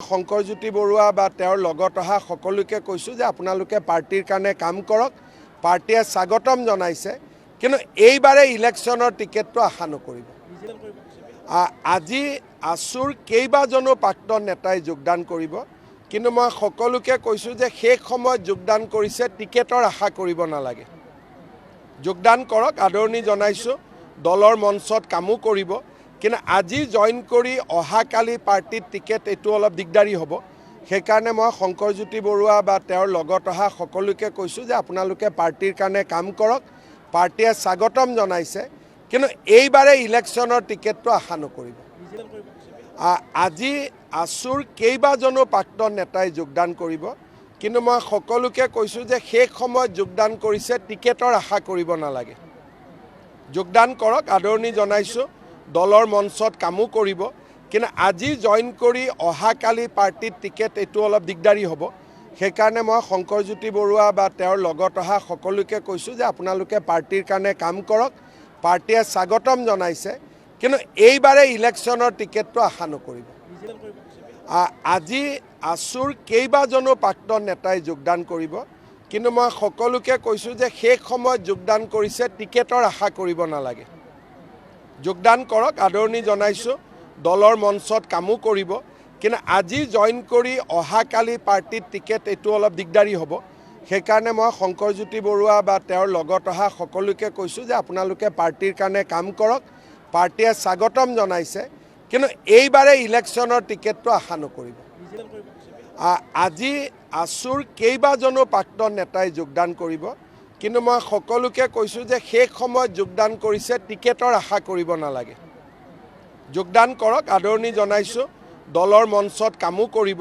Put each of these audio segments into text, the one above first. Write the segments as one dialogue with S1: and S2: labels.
S1: শংকৰজ্যোতি বৰুৱা বা তেওঁৰ লগত অহা সকলোকে কৈছোঁ যে আপোনালোকে পাৰ্টিৰ কাৰণে কাম কৰক। পাৰ্টিয়ে স্বাগতম জনাইছে, কিন্তু এইবাৰে ইলেকশ্যনৰ টিকেটটো আশা নকৰিব। আজি আছুৰ কেইবাজনো প্ৰাক্তন নেতাই যোগদান কৰিব, কিন্তু মই সকলোকে কৈছোঁ যে শেষ সময়ত যোগদান কৰিছে, টিকেটৰ আশা কৰিব নালাগে। যোগদান কৰক, আদৰণি জনাইছোঁ, দলৰ মঞ্চত কামো কৰিব, কিন্তু আজি জইন কৰি অহাকালি পাৰ্টিত টিকেট এইটো অলপ দিগদাৰী হ'ব। সেইকাৰণে মই শংকৰজ্যোতি বৰুৱা বা তেওঁৰ লগত অহা সকলোকে কৈছোঁ যে আপোনালোকে পাৰ্টিৰ কাৰণে কাম কৰক। পাৰ্টিয়ে স্বাগতম জনাইছে, কিন্তু এইবাৰে ইলেকশ্যনৰ টিকেটটো আশা নকৰিব। আজি আছুৰ কেইবাজনো প্ৰাক্তন নেতাই যোগদান কৰিব, কিন্তু মই সকলোকে কৈছোঁ যে শেষ সময়ত যোগদান কৰিছে, টিকেটৰ আশা কৰিব নালাগে। যোগদান কৰক, আদৰণি জনাইছোঁ, দলৰ মঞ্চত কামো কৰিব, কিন্তু আজি জইন কৰি অহাকালি পাৰ্টিত টিকেট এইটো অলপ দিগদাৰী হ'ব। সেইকাৰণে মই শংকৰজ্যোতি বৰুৱা বা তেওঁৰ লগত অহা সকলোকে কৈছোঁ যে আপোনালোকে পাৰ্টিৰ কাৰণে কাম কৰক। পাৰ্টিয়ে স্বাগতম জনাইছে, কিন্তু এইবাৰে ইলেকশ্যনৰ টিকেটটো আশা নকৰিব। আজি আছুৰ কেইবাজনো প্ৰাক্তন নেতাই যোগদান কৰিব, কিন্তু মই সকলোকে কৈছোঁ যে শেষ সময়ত যোগদান কৰিছে, টিকেটৰ আশা কৰিব নালাগে। যোগদান কৰক, আদৰণি জনাইছোঁ, দলৰ মঞ্চত কামো কৰিব, কিন্তু আজি জইন কৰি অহাকালি পাৰ্টিত টিকেট এইটো অলপ দিগদাৰী হ'ব। সেইকাৰণে মই শংকৰজ্যোতি বৰুৱা বা তেওঁৰ লগত অহা সকলোকে কৈছোঁ যে আপোনালোকে পাৰ্টিৰ কাৰণে কাম কৰক। পাৰ্টিয়ে স্বাগতম জনাইছে, কিন্তু এইবাৰে ইলেকশ্যনৰ টিকেটটো আশা নকৰিব। আজি আছুৰ কেইবাজনো প্ৰাক্তন নেতাই যোগদান কৰিব, কিন্তু মই সকলোকে কৈছোঁ যে শেষ সময়ত যোগদান কৰিছে, টিকেটৰ আশা কৰিব নালাগে। যোগদান কৰক, আদৰণি জনাইছোঁ, দলৰ মঞ্চত কামো কৰিব,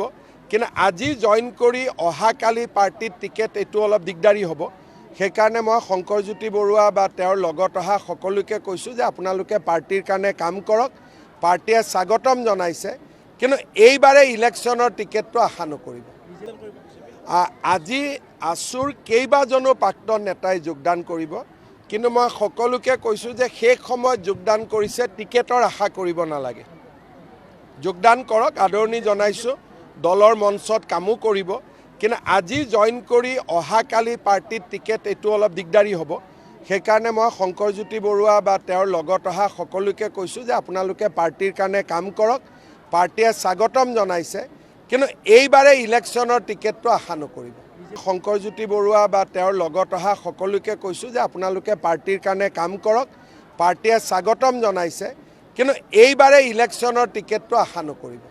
S1: কিন্তু আজি জইন কৰি অহাকালি পাৰ্টিত টিকেট এইটো অলপ দিগদাৰী হ'ব। সেইকাৰণে মই শংকৰজ্যোতি বৰুৱা বা তেওঁৰ লগত অহা সকলোকে কৈছোঁ যে আপোনালোকে পাৰ্টিৰ কাৰণে কাম কৰক। পাৰ্টিয়ে স্বাগতম জনাইছে, কিন্তু এইবাৰে ইলেকশ্যনৰ টিকেটটো আশা নকৰিব। আজি আছুৰ কেইবাজনো প্ৰাক্তন নেতাই যোগদান কৰিব, কিন্তু মই সকলোকে কৈছোঁ যে শেষ সময়ত যোগদান কৰিছে, টিকেটৰ আশা কৰিব নালাগে। যোগদান কৰক, আদৰণি জনাইছোঁ, দলৰ মঞ্চত কামো কৰিব, কিন্তু আজি জইন কৰি অহাকালি পাৰ্টিত টিকেট এইটো অলপ দিগদাৰী হ'ব। সেইকাৰণে মই শংকৰজ্যোতি বৰুৱা বা তেওঁৰ লগত অহা সকলোকে কৈছোঁ যে আপোনালোকে পাৰ্টিৰ কাৰণে কাম কৰক। পাৰ্টিয়ে স্বাগতম জনাইছে, কিন্তু এইবাৰে ইলেকশ্যনৰ টিকেটটো আশা নকৰিব। শংকৰজ্যোতি বৰুৱা বা তেওঁৰ লগত অহা সকলোকে কৈছোঁ যে আপোনালোকে পাৰ্টিৰ কাৰণে কাম কৰক। পাৰ্টিয়ে স্বাগতম জনাইছে, কিন্তু এইবাৰে ইলেকশ্যনৰ টিকেটটো আশা নকৰিব।